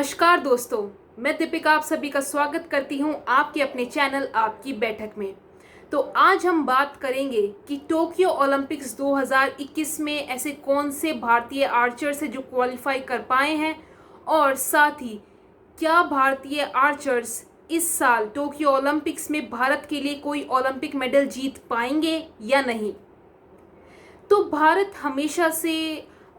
नमस्कार दोस्तों, मैं दीपिका आप सभी का स्वागत करती हूं आपके अपने चैनल आपकी बैठक में। तो आज हम बात करेंगे कि टोक्यो ओलंपिक्स 2021 में ऐसे कौन से भारतीय आर्चर्स हैं जो क्वालिफाई कर पाए हैं और साथ ही क्या भारतीय आर्चर्स इस साल टोक्यो ओलंपिक्स में भारत के लिए कोई ओलंपिक मेडल जीत पाएंगे या नहीं। तो भारत हमेशा से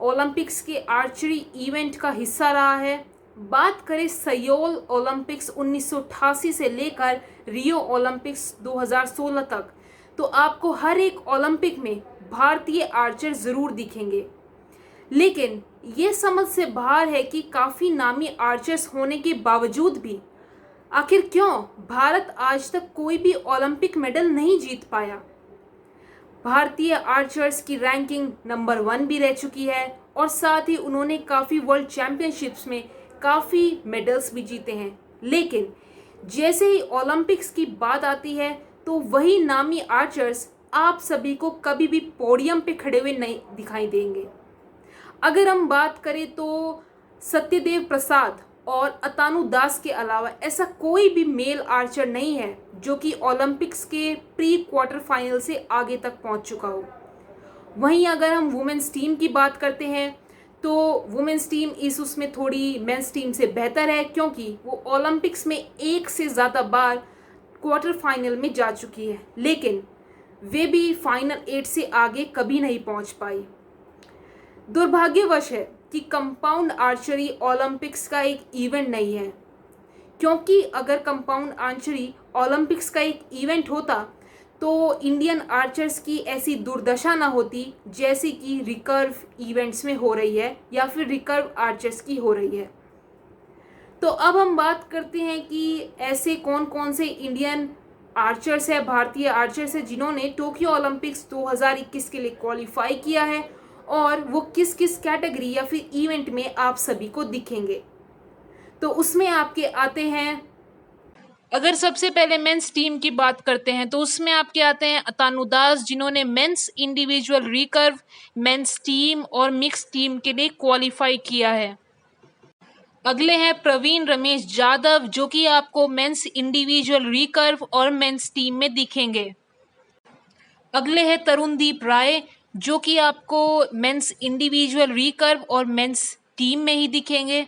ओलंपिक्स के आर्चरी इवेंट का हिस्सा रहा है। बात करें सियोल ओलंपिक्स 1988 से लेकर रियो ओलंपिक्स 2016 तक, तो आपको हर एक ओलंपिक में भारतीय आर्चर ज़रूर दिखेंगे। लेकिन ये समझ से बाहर है कि काफ़ी नामी आर्चर्स होने के बावजूद भी आखिर क्यों भारत आज तक कोई भी ओलंपिक मेडल नहीं जीत पाया। भारतीय आर्चर्स की रैंकिंग नंबर 1 भी रह चुकी है और साथ ही उन्होंने काफ़ी वर्ल्ड चैम्पियनशिप्स में काफ़ी मेडल्स भी जीते हैं। लेकिन जैसे ही ओलंपिक्स की बात आती है तो वही नामी आर्चर्स आप सभी को कभी भी पोडियम पे खड़े हुए नहीं दिखाई देंगे। अगर हम बात करें तो सत्यदेव प्रसाद और अतानु दास के अलावा ऐसा कोई भी मेल आर्चर नहीं है जो कि ओलंपिक्स के प्री क्वार्टर फाइनल से आगे तक पहुंच चुका हो। वहीं अगर हम वुमेन्स टीम की बात करते हैं तो वुमेन्स टीम इस उसमें थोड़ी मेंस टीम से बेहतर है, क्योंकि वो ओलंपिक्स में एक से ज़्यादा बार क्वार्टर फाइनल में जा चुकी है, लेकिन वे भी फाइनल 8 से आगे कभी नहीं पहुंच पाई। दुर्भाग्यवश है कि कंपाउंड आर्चरी ओलंपिक्स का एक इवेंट नहीं है, क्योंकि अगर कंपाउंड आर्चरी ओलंपिक्स का एक इवेंट होता तो इंडियन आर्चर्स की ऐसी दुर्दशा ना होती जैसे कि रिकर्व इवेंट्स में हो रही है या फिर रिकर्व आर्चर्स की हो रही है। तो अब हम बात करते हैं कि ऐसे कौन कौन से इंडियन आर्चर्स है, भारतीय आर्चर्स है जिन्होंने टोक्यो ओलंपिक्स 2021 के लिए क्वालिफाई किया है और वो किस किस कैटेगरी या फिर इवेंट में आप सभी को दिखेंगे। तो उसमें आपके आते हैं, अगर सबसे पहले मेंस टीम की बात करते हैं तो उसमें आपके आते हैं अतानु दास, जिन्होंने men's individual recurve, men's team और मिक्स टीम के लिए क्वालिफाई किया है। अगले हैं प्रवीण रमेश जाधव, जो कि आपको मेंस इंडिविजुअल रिकर्व और मेंस टीम में दिखेंगे। अगले हैं तरुणदीप राय, जो कि आपको मेंस इंडिविजुअल रिकर्व और मेंस टीम में ही दिखेंगे।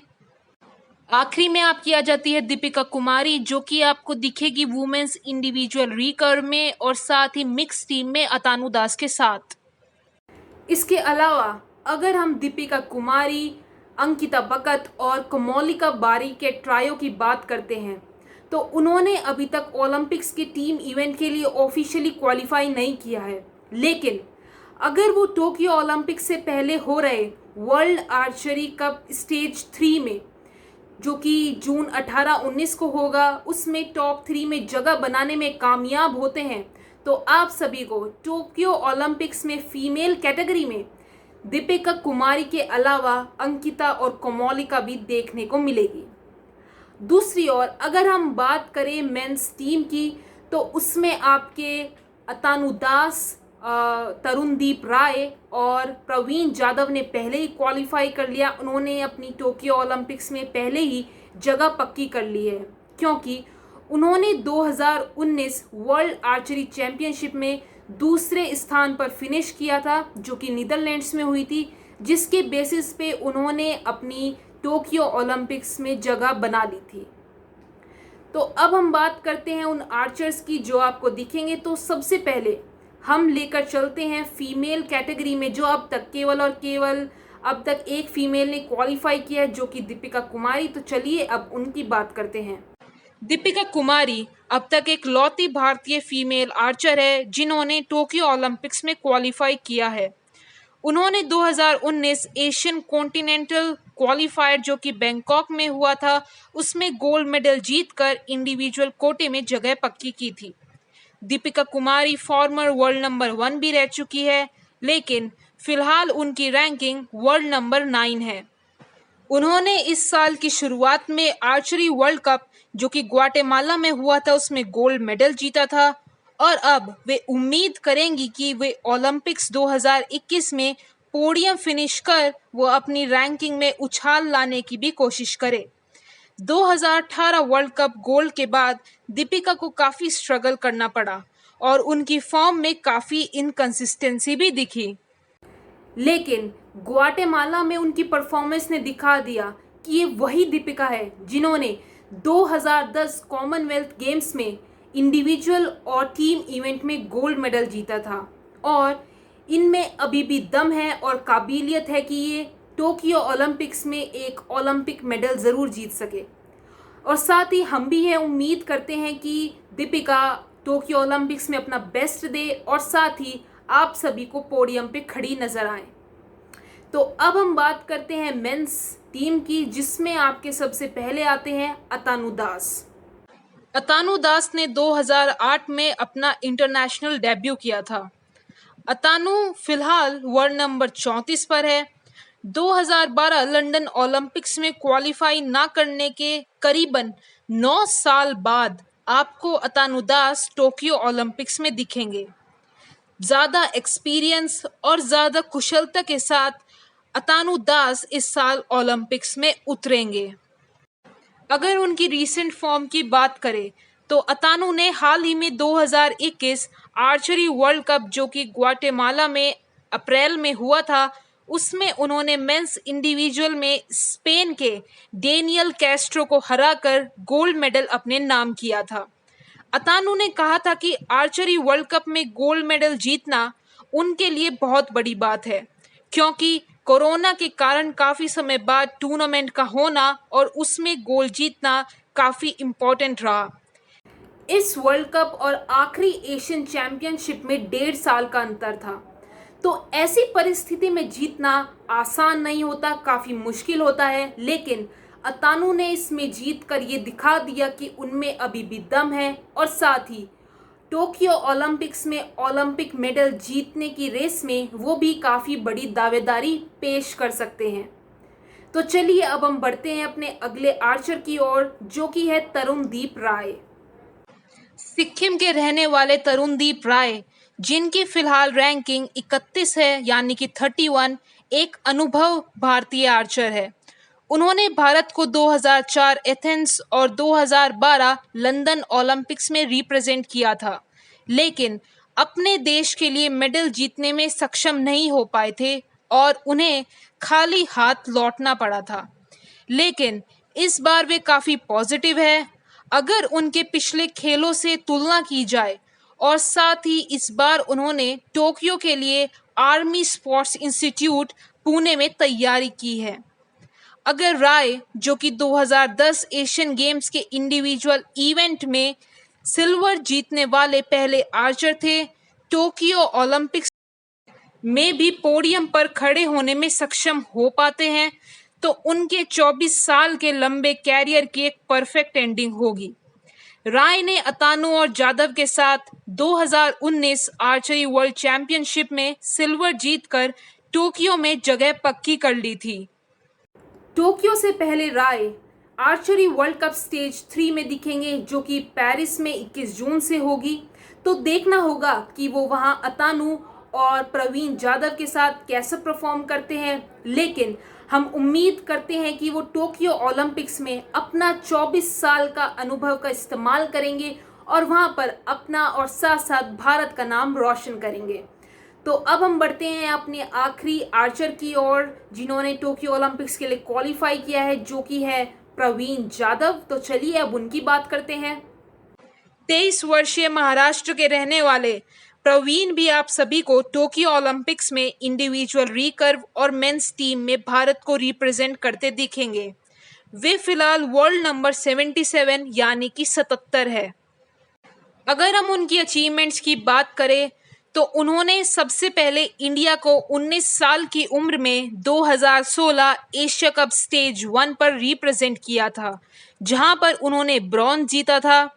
आखिरी में आपकी आ जाती है दीपिका कुमारी, जो कि आपको दिखेगी वुमेन्स इंडिविजुअल रिकर्व में और साथ ही मिक्स टीम में अतानु दास के साथ। इसके अलावा अगर हम दीपिका कुमारी, अंकिता भगत और कोमोलिका बारी के ट्रायो की बात करते हैं तो उन्होंने अभी तक ओलंपिक्स के टीम इवेंट के लिए ऑफिशियली क्वालिफाई नहीं किया है। लेकिन अगर वो टोक्यो ओलंपिक्स से पहले हो रहे वर्ल्ड आर्चरी कप स्टेज 3 में, जो कि जून 18-19 को होगा, उसमें टॉप 3 में जगह बनाने में कामयाब होते हैं तो आप सभी को टोक्यो ओलंपिक्स में फीमेल कैटेगरी में दीपिका कुमारी के अलावा अंकिता और कोमोलिका भी देखने को मिलेगी। दूसरी ओर अगर हम बात करें मेंस टीम की तो उसमें आपके अतानु दास, तरुणदीप राय और प्रवीण जाधव ने पहले ही क्वालिफाई कर लिया। उन्होंने अपनी टोक्यो ओलंपिक्स में पहले ही जगह पक्की कर ली है, क्योंकि उन्होंने 2019 वर्ल्ड आर्चरी चैंपियनशिप में दूसरे स्थान पर फिनिश किया था, जो कि नीदरलैंड्स में हुई थी, जिसके बेसिस पे उन्होंने अपनी टोक्यो ओलंपिक्स में जगह बना ली थी। तो अब हम बात करते हैं उन आर्चर्स की जो आपको दिखेंगे। तो सबसे पहले हम लेकर चलते हैं फीमेल कैटेगरी में, जो अब तक केवल और केवल अब तक एक फीमेल ने क्वालिफाई किया है, जो कि दीपिका कुमारी। तो चलिए अब उनकी बात करते हैं। दीपिका कुमारी अब तक एक लौती भारतीय फीमेल आर्चर है जिन्होंने टोक्यो ओलंपिक्स में क्वालिफाई किया है। उन्होंने 2019 एशियन कॉन्टिनेंटल क्वालिफायर, जो कि बैंकॉक में हुआ था, उसमें गोल्ड मेडल जीतकर इंडिविजुअल कोटे में जगह पक्की की थी। Deepika Kumari farmer world number 1 भी रह चुकी है, लेकिन फिलहाल उनकी रैंकिंग वर्ल्ड नंबर 9 है। उन्होंने इस साल की शुरुआत में आर्चरी वर्ल्ड कप, जो कि ग्वाटेमाला में हुआ था, उसमें गोल्ड मेडल जीता था और अब वे उम्मीद करेंगी कि वे ओलंपिक्स 2021 में पोडियम फिनिश कर वो अपनी रैंकिंग में उछाल लाने की भी कोशिश करे। 2018 वर्ल्ड कप गोल्ड के बाद दीपिका को काफ़ी स्ट्रगल करना पड़ा और उनकी फॉर्म में काफ़ी इनकंसिस्टेंसी भी दिखी। लेकिन ग्वाटेमाला में उनकी परफॉर्मेंस ने दिखा दिया कि ये वही दीपिका है जिन्होंने 2010 कॉमनवेल्थ गेम्स में इंडिविजुअल और टीम इवेंट में गोल्ड मेडल जीता था और इनमें अभी भी दम है और काबिलियत है कि ये टोक्यो ओलंपिक्स में एक ओलंपिक मेडल ज़रूर जीत सके। और साथ ही हम भी ये उम्मीद करते हैं कि दीपिका टोक्यो ओलंपिक्स में अपना बेस्ट दे और साथ ही आप सभी को पोडियम पे खड़ी नजर आए। तो अब हम बात करते हैं मेंस टीम की, जिसमें आपके सबसे पहले आते हैं अतानु दास। अतानु दास ने 2008 में अपना इंटरनेशनल डेब्यू किया था। अतानु फिलहाल वर्ल्ड नंबर 34 पर है। 2012 लंदन ओलंपिक्स में क्वालिफाई ना करने के करीबन 9 साल बाद आपको अतानु दास टोक्यो ओलंपिक्स में दिखेंगे। ज़्यादा एक्सपीरियंस और ज़्यादा कुशलता के साथ अतानु दास इस साल ओलंपिक्स में उतरेंगे। अगर उनकी रीसेंट फॉर्म की बात करें तो अतानु ने हाल ही में 2021 आर्चरी वर्ल्ड कप जो कि ग्वाटेमाला में अप्रैल में हुआ था, उसमें उन्होंने मेंस इंडिविजुअल में स्पेन के डेनियल कैस्ट्रो को हराकर गोल्ड मेडल अपने नाम किया था। अतानु ने कहा था कि आर्चरी वर्ल्ड कप में गोल्ड मेडल जीतना उनके लिए बहुत बड़ी बात है, क्योंकि कोरोना के कारण काफ़ी समय बाद टूर्नामेंट का होना और उसमें गोल्ड जीतना काफ़ी इम्पोर्टेंट रहा। इस वर्ल्ड कप और आखिरी एशियन चैंपियनशिप में 1.5 साल का अंतर था, तो ऐसी परिस्थिति में जीतना आसान नहीं होता, काफ़ी मुश्किल होता है। लेकिन अतानु ने इसमें जीत कर ये दिखा दिया कि उनमें अभी भी दम है और साथ ही टोक्यो ओलंपिक्स में ओलंपिक मेडल जीतने की रेस में वो भी काफ़ी बड़ी दावेदारी पेश कर सकते हैं। तो चलिए अब हम बढ़ते हैं अपने अगले आर्चर की ओर, जो कि है तरुणदीप राय। सिक्किम के रहने वाले तरुणदीप राय, जिनकी फिलहाल रैंकिंग 31 है यानी कि 31, एक अनुभव भारतीय आर्चर है। उन्होंने भारत को 2004 एथेंस और 2012 लंदन ओलंपिक्स में रिप्रेजेंट किया था, लेकिन अपने देश के लिए मेडल जीतने में सक्षम नहीं हो पाए थे और उन्हें खाली हाथ लौटना पड़ा था। लेकिन इस बार वे काफ़ी पॉजिटिव है अगर उनके पिछले खेलों से तुलना की जाए, और साथ ही इस बार उन्होंने टोक्यो के लिए आर्मी स्पोर्ट्स इंस्टीट्यूट पुणे में तैयारी की है। अगर राय, जो कि 2010 एशियन गेम्स के इंडिविजुअल इवेंट में सिल्वर जीतने वाले पहले आर्चर थे, टोक्यो ओलंपिक्स में भी पोडियम पर खड़े होने में सक्षम हो पाते हैं, तो उनके 24 साल के लंबे कैरियर की एक परफेक्ट एंडिंग होगी। राय ने अतानु और जाधव के साथ 2019 आर्चरी वर्ल्ड चैंपियनशिप में सिल्वर जीतकर टोक्यो में जगह पक्की कर ली थी। टोक्यो से पहले राय आर्चरी वर्ल्ड कप स्टेज 3 में दिखेंगे, जो कि पेरिस में 21 जून से होगी। तो देखना होगा कि वो वहां अतानु और प्रवीण जाधव के साथ कैसे परफॉर्म करते हैं, लेकिन हम उम्मीद करते हैं कि वो टोक्यो ओलंपिक्स में अपना 24 साल का अनुभव का इस्तेमाल करेंगे और वहां पर अपना और साथ साथ भारत का नाम रोशन करेंगे। तो अब हम बढ़ते हैं अपने आखिरी आर्चर की ओर, जिन्होंने टोक्यो ओलंपिक्स के लिए क्वालिफाई किया है, जो कि है प्रवीण जाधव। तो चलिए अब उनकी बात करते हैं। 23 वर्षीय महाराष्ट्र के रहने वाले प्रवीण भी आप सभी को टोक्यो ओलंपिक्स में इंडिविजुअल रिकर्व और मेंस टीम में भारत को रिप्रेजेंट करते दिखेंगे। वे फिलहाल वर्ल्ड नंबर 77 यानी कि 77 है। अगर हम उनकी अचीवमेंट्स की बात करें तो उन्होंने सबसे पहले इंडिया को 19 साल की उम्र में 2016 एशिया कप स्टेज 1 पर रिप्रेजेंट किया था, जहां पर उन्होंने ब्रॉन्ज जीता था।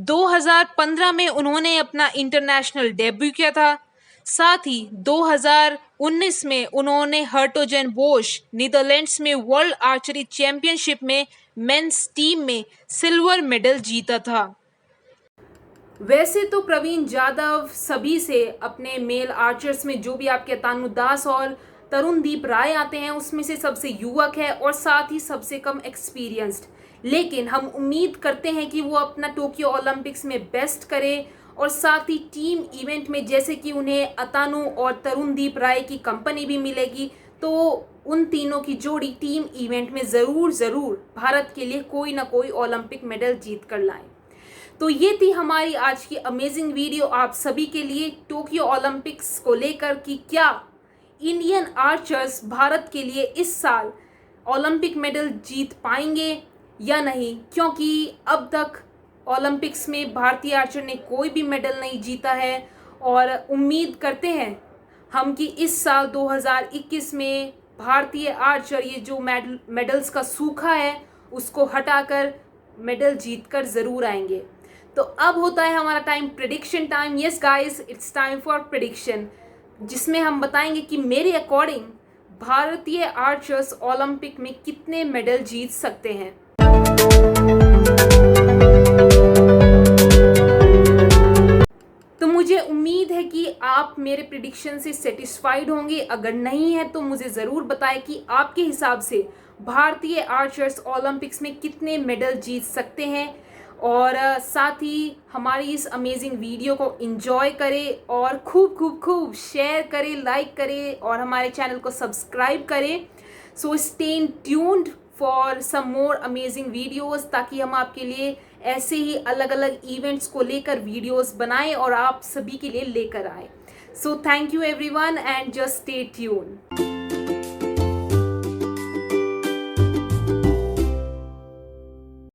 2015 में उन्होंने अपना इंटरनेशनल डेब्यू किया था। साथ ही 2019 में उन्होंने हर्टोजन बोश नीदरलैंड्स में वर्ल्ड आर्चरी चैंपियनशिप में मेंस टीम में सिल्वर मेडल जीता था। वैसे तो प्रवीण जाधव सभी से अपने मेल आर्चर्स में जो भी आपके अतानु दास और तरुणदीप राय आते हैं उसमें से सबसे युवक है और साथ ही सबसे कम एक्सपीरियंस्ड, लेकिन हम उम्मीद करते हैं कि वो अपना टोक्यो ओलंपिक्स में बेस्ट करें और साथ ही टीम इवेंट में जैसे कि उन्हें अतानु और तरुणदीप राय की कंपनी भी मिलेगी, तो उन तीनों की जोड़ी टीम इवेंट में ज़रूर भारत के लिए कोई ना कोई ओलंपिक मेडल जीत कर लाएं। तो ये थी हमारी आज की अमेजिंग वीडियो आप सभी के लिए टोक्यो ओलंपिक्स को लेकर कि क्या इंडियन आर्चर्स भारत के लिए इस साल ओलंपिक मेडल जीत पाएंगे या नहीं, क्योंकि अब तक ओलंपिक्स में भारतीय आर्चर ने कोई भी मेडल नहीं जीता है। और उम्मीद करते हैं हम कि इस साल 2021 में भारतीय आर्चर ये जो मेडल्स का सूखा है उसको हटाकर मेडल जीतकर ज़रूर आएंगे। तो अब होता है हमारा time prediction time. Yes guys, it's time for prediction, जिसमें हम बताएंगे कि मेरे अकॉर्डिंग भारतीय आर्चर्स ओलंपिक में कितने मेडल जीत सकते हैं। तो मुझे उम्मीद है कि आप मेरे प्रेडिक्शन से सेटिस्फाइड होंगे। अगर नहीं है तो मुझे ज़रूर बताएं कि आपके हिसाब से भारतीय आर्चर्स ओलंपिक्स में कितने मेडल जीत सकते हैं। और साथ ही हमारी इस अमेजिंग वीडियो को एंजॉय करें और खूब शेयर करें, लाइक करें और हमारे चैनल को सब्सक्राइब करें। So stay tuned for some more amazing videos, ताकि हम आपके लिए ऐसे ही अलग अलग इवेंट्स को लेकर वीडियोस बनाएं और आप सभी के लिए लेकर आए। So thank you everyone and just stay tuned.